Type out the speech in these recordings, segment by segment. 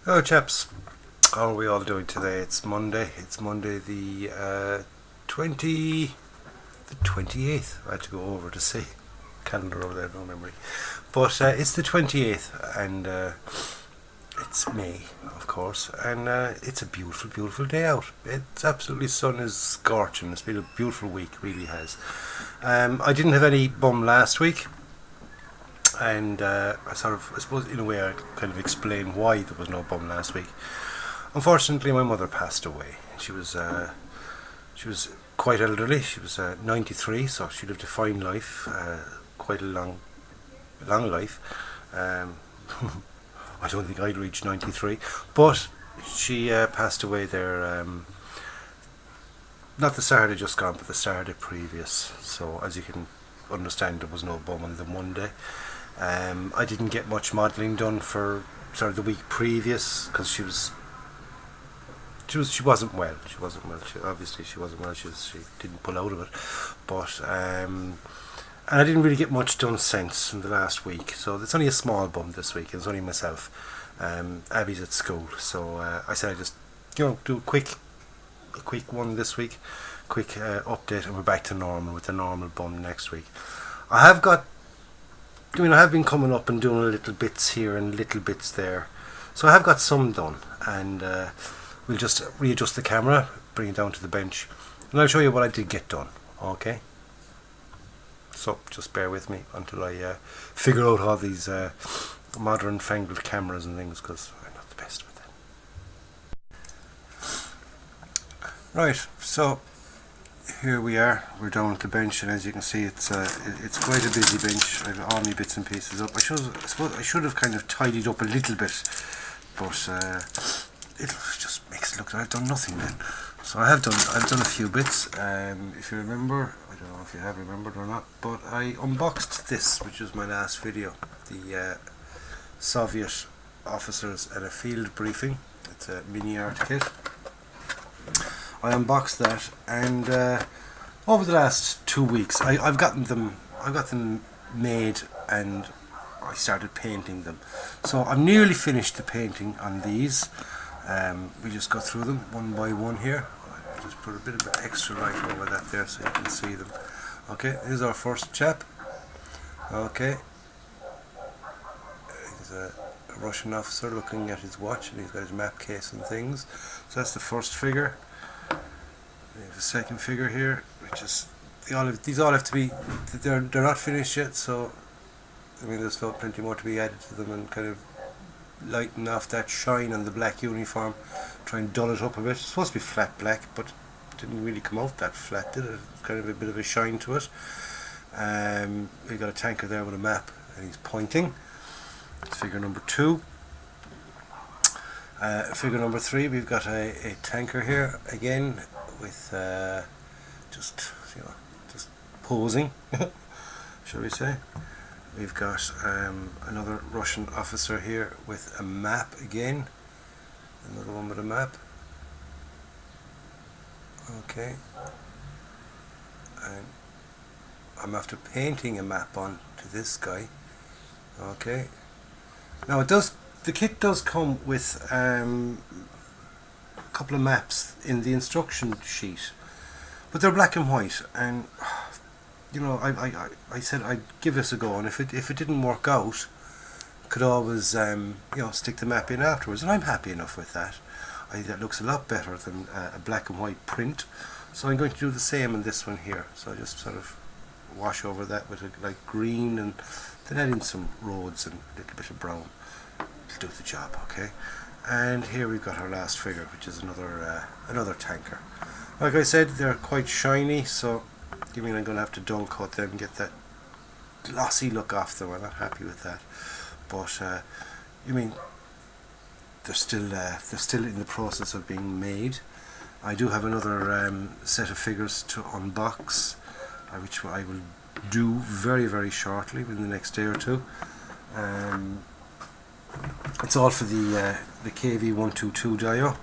Hello chaps, how are we all doing today? It's Monday. It's Monday the 28th. I had to go over to see calendar over there, no memory. But it's the 28th and it's May, of course, and it's a beautiful, beautiful day out. It's absolutely, sun is scorching. It's been a beautiful week, really has. I didn't have any bum last week. And I suppose in a way I kind of explain why there was no bum last week. Unfortunately, my mother passed away. She was quite elderly. She was 93, so she lived a fine life, quite a long life. I don't think I'd reach 93, but she passed away there. Not the Saturday just gone, but the Saturday previous. So as you can understand, there was no bum on the Monday. I didn't get much modelling done for the week previous because she wasn't well. She wasn't well. She wasn't well. She didn't pull out of it. But and I didn't really get much done since in the last week. So it's only a small bum this week. It's only myself. Abby's at school, so I said I just do a quick one this week, quick update, and we're back to normal with the normal bum next week. I have been coming up and doing little bits here and little bits there. So I have got some done, and we'll just readjust the camera, bring it down to the bench, and I'll show you what I did get done, okay? So just bear with me until I figure out all these modern fangled cameras and things, because I'm not the best with them. Right, so here we are. We're down at the bench, and as you can see, it's quite a busy bench. I have all my bits and pieces up. I suppose I should have kind of tidied up a little bit, but it just makes it look like I've done nothing then. So I've done a few bits. If you remember, I don't know if you have remembered or not, but I unboxed this, which was my last video, the Soviet officers at a field briefing. It's a mini art kit. I unboxed that, and over the last 2 weeks, I've got them made, and I started painting them. So I'm nearly finished the painting on these. We just go through them one by one here. I just put a bit of extra light over that there so you can see them. Okay, here's our first chap. Okay, he's a Russian officer looking at his watch, and he's got his map case and things. So that's the first figure. There's a second figure here, which is these all have to be. They're not finished yet, so I mean there's still plenty more to be added to them and kind of lighten off that shine on the black uniform. Try and dull it up a bit. It's supposed to be flat black, but it didn't really come out that flat, did it? It's kind of a bit of a shine to it. We've got a tanker there with a map, and he's pointing. It's figure number 2. Figure number 3, we've got a tanker here again with just posing, shall we say. We've got another Russian officer here with a map again, another one with a map. Okay, and I'm after painting a map on to this guy. Okay, now the kit does come with a couple of maps in the instruction sheet, but they're black and white, and you know, I said I'd give this a go, and if it didn't work out, could always stick the map in afterwards, and I'm happy enough with that. I think that looks a lot better than a black and white print, so I'm going to do the same in this one here. So I just sort of wash over that with a light green, and then add in some roads and a little bit of brown. It'll do the job, okay? And here we've got our last figure, which is another tanker. Like I said, they're quite shiny, so I mean I'm going to have to dull coat them and get that glossy look off them. I'm not happy with that, but they're still in the process of being made. I do have another set of figures to unbox, which I will do very, very shortly, within the next day or two. It's all for the KV-122 Dio,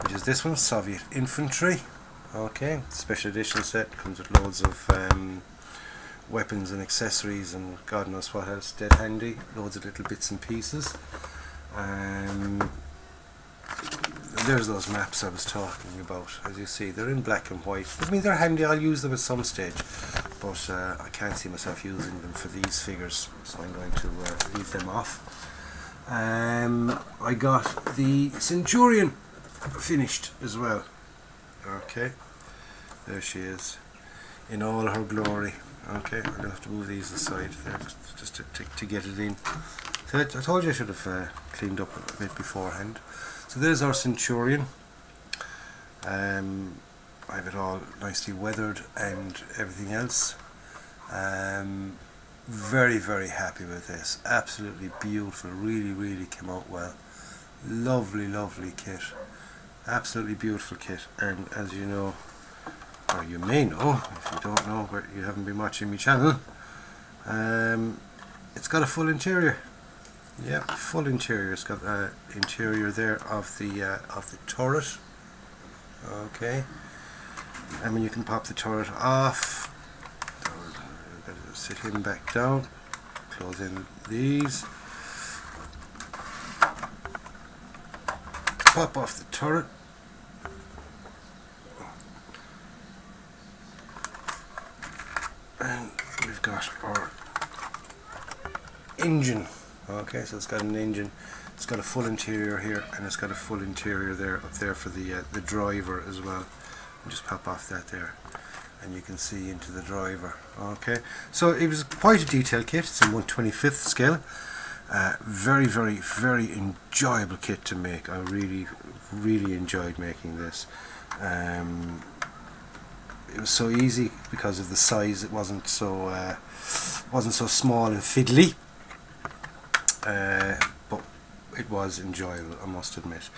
which is this one, Soviet Infantry. Okay, special edition set, comes with loads of weapons and accessories and God knows what else, dead handy, loads of little bits and pieces. there's those maps I was talking about. As you see, they're in black and white. I mean, they're handy. I'll use them at some stage, but I can't see myself using them for these figures, so I'm going to leave them off. I got the Centurion finished as well. Okay, there she is in all her glory. Okay, I'll have to move these aside there just to get it in. So I told you I should have cleaned up a bit beforehand. So there's our Centurion. I have it all nicely weathered and everything else. Very, very happy with this. Absolutely beautiful. Really came out well. Lovely, lovely kit. Absolutely beautiful kit. And as you know, or you may know, if you don't know, but you haven't been watching my channel, it's got a full interior. Yeah, full interior. It's got an interior there of the turret. Okay, and when you can pop the turret off, got to sit him back down, close in these, pop off the turret. And we've got our engine. Okay, so it's got an engine, it's got a full interior here, and it's got a full interior there up there for the driver as well. And just pop off that there, and you can see into the driver. Okay, so it was quite a detailed kit. It's in 1/25th scale. Very enjoyable kit to make. I really enjoyed making this. It was so easy because of the size. It wasn't so small and fiddly. But it was enjoyable, I must admit.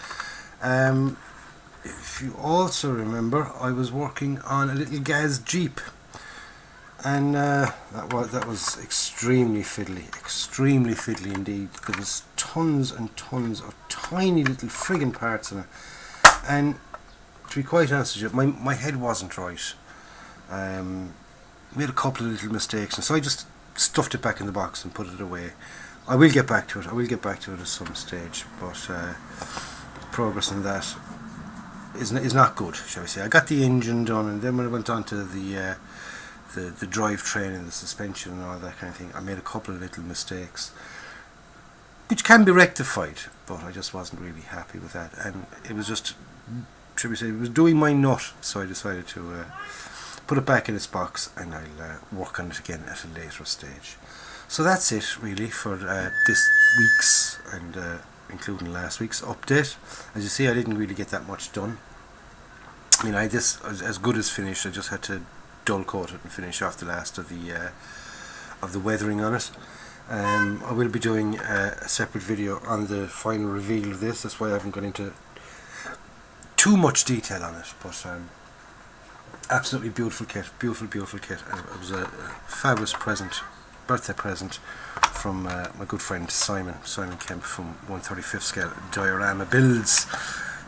If you also remember, I was working on a little Gaz Jeep, and that was extremely fiddly indeed. There was tons and tons of tiny little friggin' parts in it, and to be quite honest with you, my head wasn't right. Made a couple of little mistakes, and so I just stuffed it back in the box and put it away. I will get back to it at some stage, but progress in that is not good, shall we say. I got the engine done, and then when I went on to the drivetrain and the suspension and all that kind of thing, I made a couple of little mistakes, which can be rectified, but I just wasn't really happy with that, and it was just, shall we say, it was doing my nut, so I decided to put it back in its box, and I'll work on it again at a later stage. So that's it really for this week's and including last week's update. As you see, I didn't really get that much done. I mean, I had this as good as finished. I just had to dull coat it and finish off the last of the weathering on it. I will be doing a separate video on the final reveal of this. That's why I haven't gone into too much detail on it. But absolutely beautiful kit, beautiful kit. It was a fabulous birthday present from my good friend Simon Kemp from 1/35th scale diorama builds.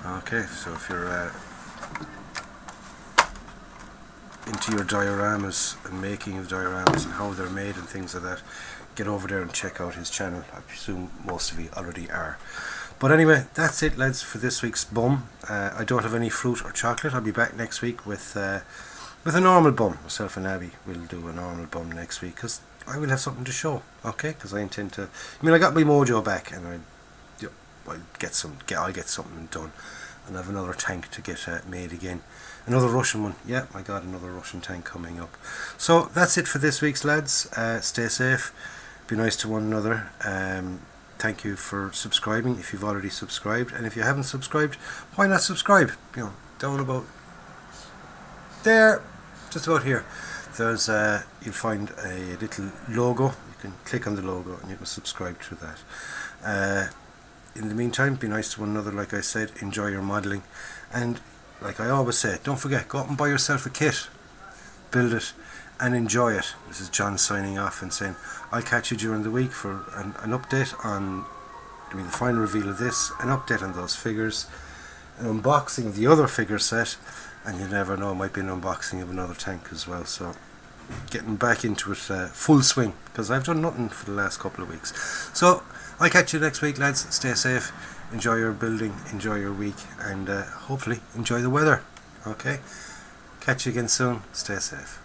Okay, so if you're into your dioramas and making of dioramas and how they're made and things like that, get over there and check out his channel. I presume most of you already are. But anyway, that's it, lads, for this week's B.U.M. I don't have any fruit or chocolate. I'll be back next week with a normal B.U.M. Myself and Abby will do a normal B.U.M. next week, because I will have something to show. Okay, because I intend to. I mean, I got my mojo back, and I'll get something done, and I have another tank to get made again. Another Russian one. Yeah, I got another Russian tank coming up. So that's it for this week's, lads. Stay safe. Be nice to one another. Thank you for subscribing if you've already subscribed, and if you haven't subscribed, why not subscribe? You know, down about there, just about here. There's you'll find a little logo. You can click on the logo and you can subscribe to that. In the meantime, be nice to one another, like I said. Enjoy your modelling, and like I always say, don't forget, go out and buy yourself a kit, build it and enjoy it. This is John signing off and saying I'll catch you during the week for an update on, the final reveal of this, an update on those figures, an unboxing of the other figure set, and you never know, might be an unboxing of another tank as well. So getting back into it full swing, because I've done nothing for the last couple of weeks. So I'll catch you next week, lads. Stay safe, enjoy your building, enjoy your week, and hopefully enjoy the weather. Okay, catch you again soon. Stay safe.